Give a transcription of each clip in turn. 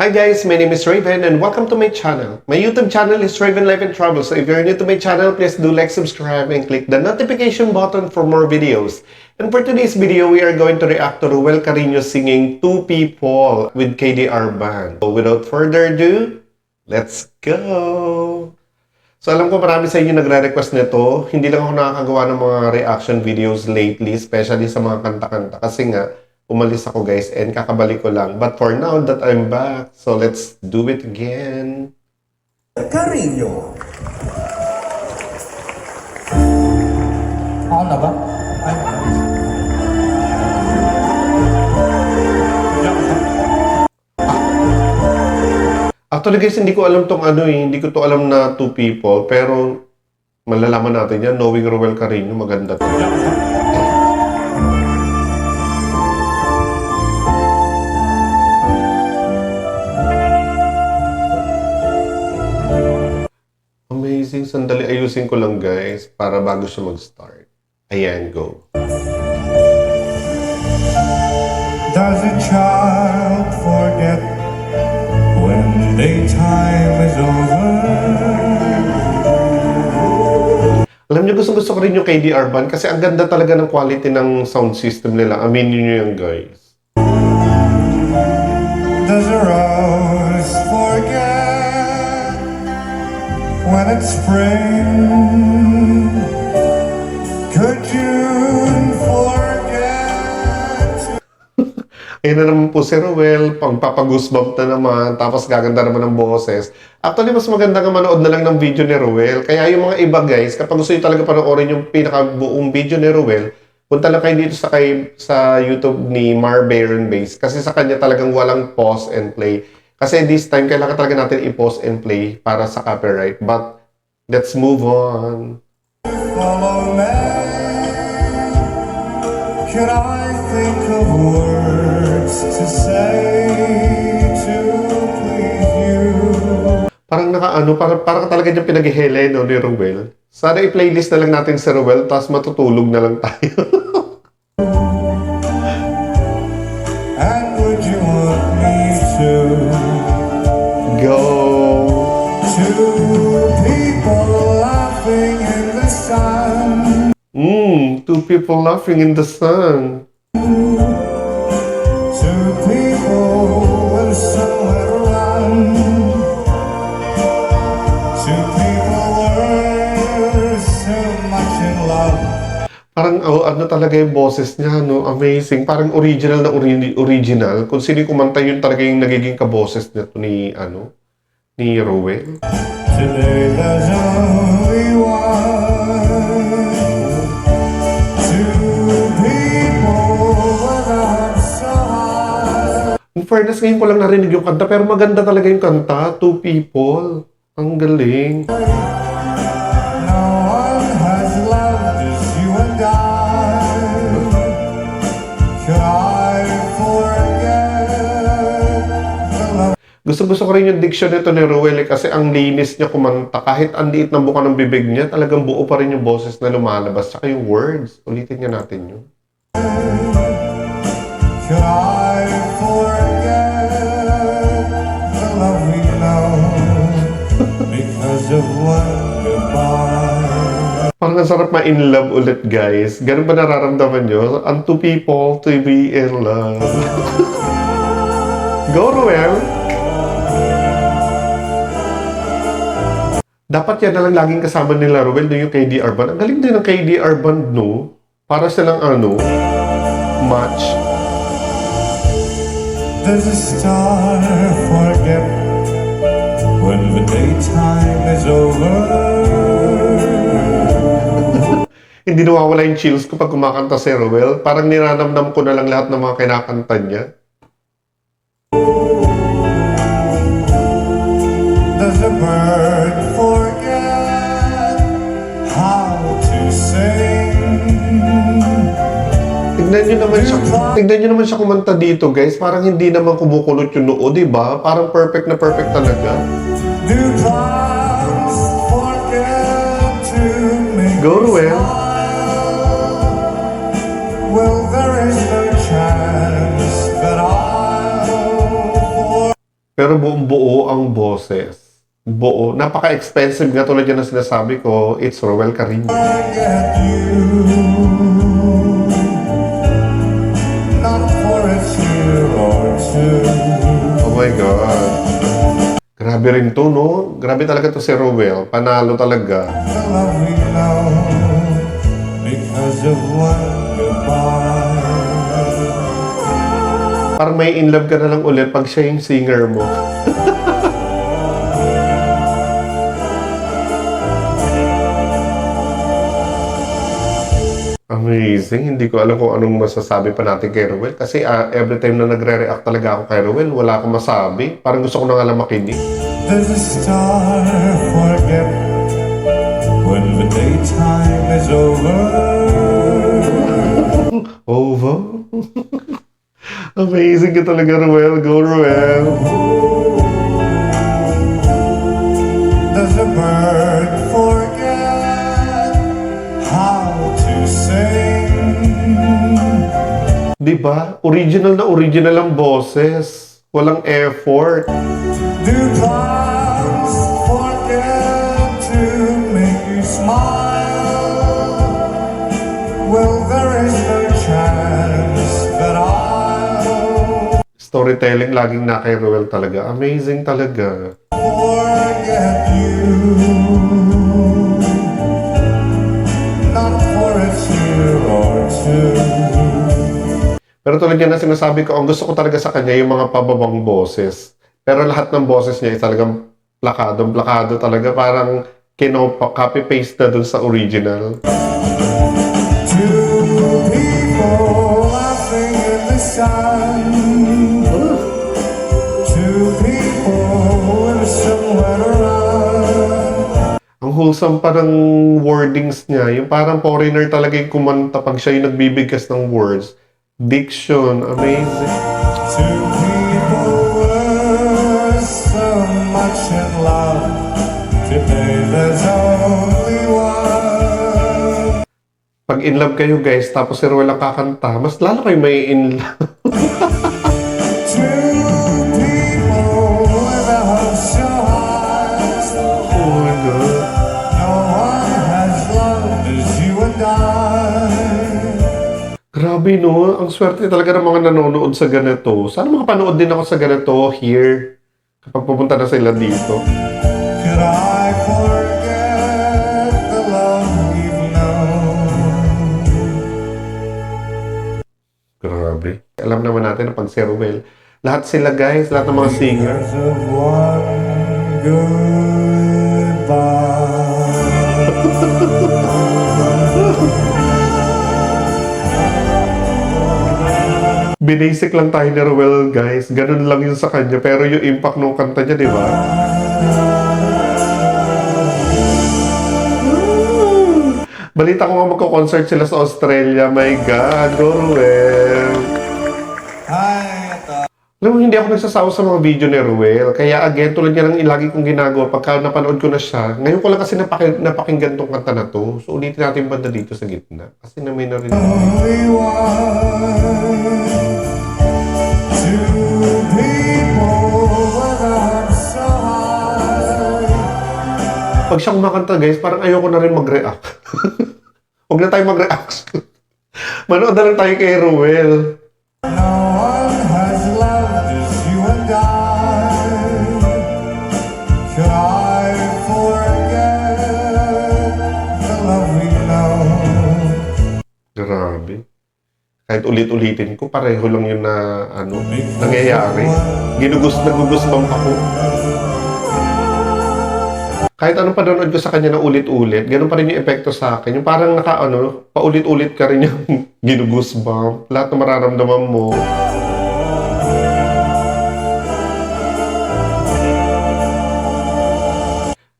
Hi guys, my name is Raven and welcome to my channel. My YouTube channel is Raven Life and Travel. So if you're new to my channel, please do like, subscribe, and click the notification button for more videos. And for today's video, we are going to react to Ruel Carino singing Two People with KDR Band. So without further ado, let's go! So alam ko marami sa inyo nagre-request nito. Hindi lang ako nakakagawa ng mga reaction videos lately, especially sa mga kanta-kanta. Kasi nga, umalis ako guys and kakabalik ko lang. But for now that I'm back, so let's do it again. Carino. Ako na ba? Ay. Actually guys, hindi ko alam tong hindi ko to alam na Two People, pero malalaman natin yan. Knowing Ruel Carino, maganda to. Amazing. Sandali, ayusin ko lang guys para bago siya mag-start. Ayan, go. Does a child forget when daytime is over? Alam niyo, gusto ko rin yung KDR Band kasi ang ganda talaga ng quality ng sound system nila. Aminin niyo yan guys. Does a rose forget when it's spring? Could June forget? Ayun na naman po si Ruel, pagpapagusbump na naman, tapos gaganda naman ng boses. Actually, mas maganda nga manood na lang ng video ni Ruel. Kaya yung mga iba guys, kapag gusto nyo talaga panoorin yung pinakabuong video ni Ruel, punta lang kayo dito sa YouTube ni Mar Baron Bass. Kasi sa kanya talagang walang pause and play. Kasi this time, kailangan talaga natin i-pause and play para sa copyright. But, let's move on. Follow me. Could I think of words to say to please you? Parang parang talaga yung pinag-hele no, ni Ruel. Sana i-playlist na lang natin si Ruel, tapos matutulog na lang tayo. And would you want me to? Go! Two people laughing in the sun. Two people laughing in the sun. Two people with somewhere to run. Two people were so much in love. Parang ano talaga yung boses niya, no? Amazing. Parang original na original. Kung sino yung kumanta yun talaga yung nagiging kaboses nito ni Ruel. Today there's only one. Two people with a heart so high. In fairness, ngayon ko lang narinig yung kanta, pero maganda talaga yung kanta. Two people. Ang galing. No one has loved as you and I. Should I forget the love? Gusto ko rin yung diction nito ni Ruel kasi ang linis niya kumanta. Kahit ang liit ng buka ng bibig niya, talagang buo pa rin yung boses na lumalabas. Tsaka yung words. Ulitin nga natin yun. Should I forget the love we know because of one goodbye? Parang ang sarap ma-in love ulit, guys. Ganun ba nararamdaman nyo? Ang two people to be in love. Go, Ruel! Dapat yan na lang laging kasama nila, Ruel, no, yung KDR Band. Ang galing din ng KDR Band, no? Para silang match. Does a star forget when the daytime is over? Hindi nawawala yung chills ko pag kumakanta si Ruel. Parang niranamnam ko na lang lahat ng mga kinakanta niya. Does a bird forget how to sing? Tignan nyo naman siya kumanta dito, guys. Parang hindi naman kumukulot yung noo, di ba? Parang perfect na perfect talaga. Do clouds forget to make Go, Ruel. Well, there is no chance that I'll Pero buong buo ang boses. Buo. Napaka-expensive nga tulad yan na sinasabi ko. It's Roel Carino. Forget you, not for a tear or two. Oh my God. Grabe rin to, no? Grabe talaga to si Roel. Panalo talaga. The love we know because of one goodbye. Parang may in love ka na lang ulit pag siya yung singer mo. Amazing. Hindi ko alam kung anong masasabi pa natin kay Roel. Kasi every time na nagre-react talaga ako kay Roel, wala akong masabi. Parang gusto ko na nga lang makinig. Does a star forget when the daytime is over? Over? Amazing ka talaga, Roel. Go, Roel. Does a bird forget how to sing? Diba? Original na original ang boses. Walang effort. Do clouds forget to make you smile? Well, there is no chance that I'll Storytelling laging na kay Roel talaga. Amazing talaga. forget you. Not for a tear or two. Pero tulad yan na sinasabi ko, ang gusto ko talaga sa kanya yung mga pababang boses. Pero lahat ng boses niya ay talagang plakado talaga. Parang copy-paste na dun sa original. Two people laughing in the sun. Two people with somewhere to run. Ang wholesome parang wordings niya. Yung parang foreigner talaga yung kumanta pag siya yung nagbibigkas ng words. Diction, amazing. Two people were so much in love. Today there's only one. Pag in love kayo guys, tapos si Roel ang kakanta, mas lalo kayo may in love. Two people with a hope so high. Oh my God. No one has loved as you and I. Grabe no, ang swerte talaga ng mga nanonood sa ganito. Sana makapanood din ako sa ganito here. Kapag pupunta na sila dito. Could I forget the love we've known? Grabe. Alam naman natin na pag si Roel, lahat sila guys, lahat ng mga singer. Because of one goodbye. Binasic lang tayo ni Roel guys. Ganun lang yun sa kanya. Pero yung impact ng kanta niya, di ba? Balita ko nga magko-concert sila sa Australia. My God, go Roel. Hi, ito. Alam mo, hindi ako nagsasawa sa mga video ni Roel. Kaya again, tulad niya ng lagi kong ginagawa, pagka napanood ko na siya, ngayon ko lang kasi napakinggan tong kanta na to. So ulitin natin banda dito sa gitna. Kasi na may narinig. Only one. Two people with a heart so high. Pag siya kumakanta guys, parang ayoko na rin mag-react. Huwag na tayo mag-react. Manood na lang tayo kay Roel. No one has loved as you and I. Could I forget the love we know? Grabe. Kahit ulit-ulitin ko, pareho lang yun na nangyayari. Nagugusbang ako. Kahit anong panonood ko sa kanya na ulit-ulit, ganun pa rin yung epekto sa akin. Yung parang paulit-ulit ka rin yung ginugusbang. Lahat na mararamdaman mo.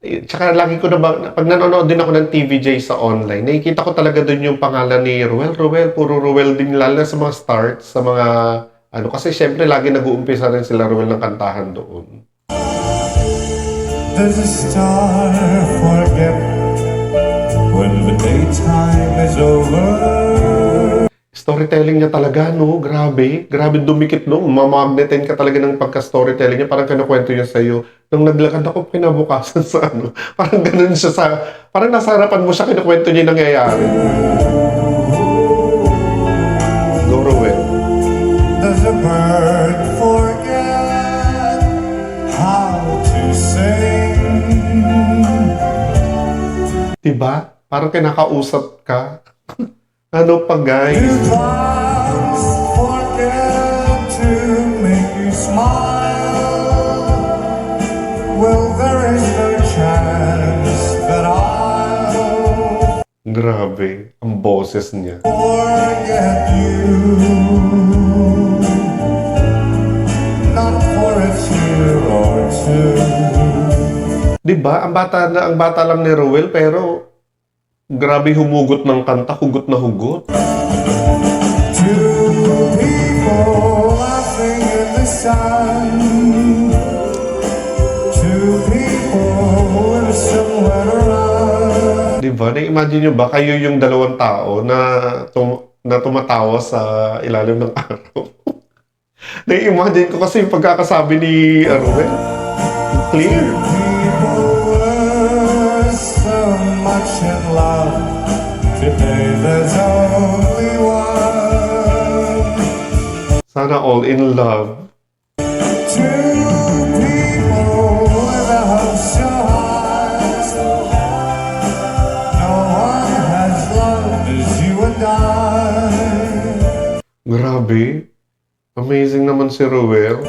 Tsaka lagi ko na pag nanonood din ako ng TVJ sa online, nakikita ko talaga doon yung pangalan ni Roel. Puro Roel din lalo na sa mga starts, sa mga kasi syempre lagi nag-uumpisa rin sila Roel ng kantahan doon. Does a star forget when the daytime is over? Storytelling niya talaga, no? Grabe. Grabe dumikit, no? Mamagnetin ka talaga ng pagka-storytelling niya. Parang kinukwento niya sa'yo. Nung naglakad ako kinabukasan sa ano. Parang ganun siya sa... Parang nasa harapan mo siya, kinukwento niya yung nangyayari. Go, Rowell. Does a bird forget how to sing? Diba? Parang kinakausap ka. Ano pa, guys? Do clouds forget to make you smile? Well, there is no chance that I'll Grabe. Ang boses niya. forget you. Not for a tear or two. Diba? Ang bata lang ni Rowell, pero grabe humugot ng kanta, hugot na hugot. Two people laughing in the sun. Two people with somewhere to run. Diba? Na-imagine nyo ba kayo yung dalawang tao na tumatawa sa ilalim ng araw? Na-imagine ko kasi yung pagkakasabi ni Rowell. Clear. People were so much in love. Today there's only one. Sana all in love. Two people with a hope so high. No one has loved as you and I. Grabe. Amazing naman si Rowell.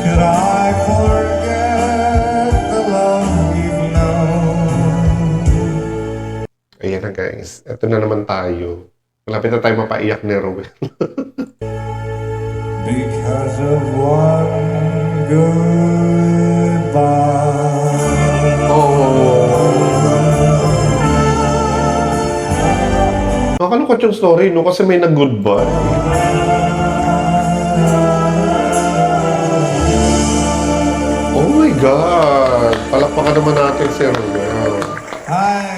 Could I forget the love we've known? Ayan na guys. Ito na naman tayo. Malapit na tayo mapaiyak ni Rowell. Because of one goodbye. Nakalungkot yung story, no? Kasi may nag-goodbye. Oh my God! Palakpakan naman natin si Rowell. Hi,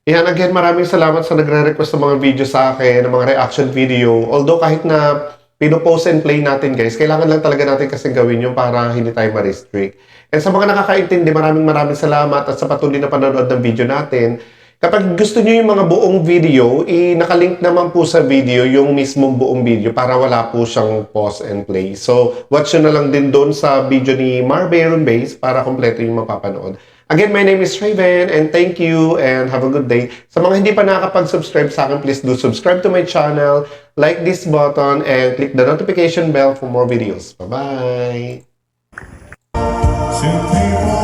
Yan, again, maraming salamat sa nagre-request ng mga video sa akin, ng mga reaction video. Although kahit na pino-post and play natin guys, kailangan lang talaga natin kasi gawin yung para hindi tayo ma-restrict. And sa mga nakakaintindi, maraming salamat at sa patuloy na panonood ng video natin. Kapag gusto nyo yung mga buong video, nakalink naman po sa video yung mismong buong video para wala po siyang pause and play. So, watch nyo na lang din doon sa video ni Marbayron Base para kompleto yung mapapanood. Again, my name is Raven and thank you and have a good day. Sa mga hindi pa nakakapag-subscribe sa akin, please do subscribe to my channel, like this button, and click the notification bell for more videos. Bye-bye! two people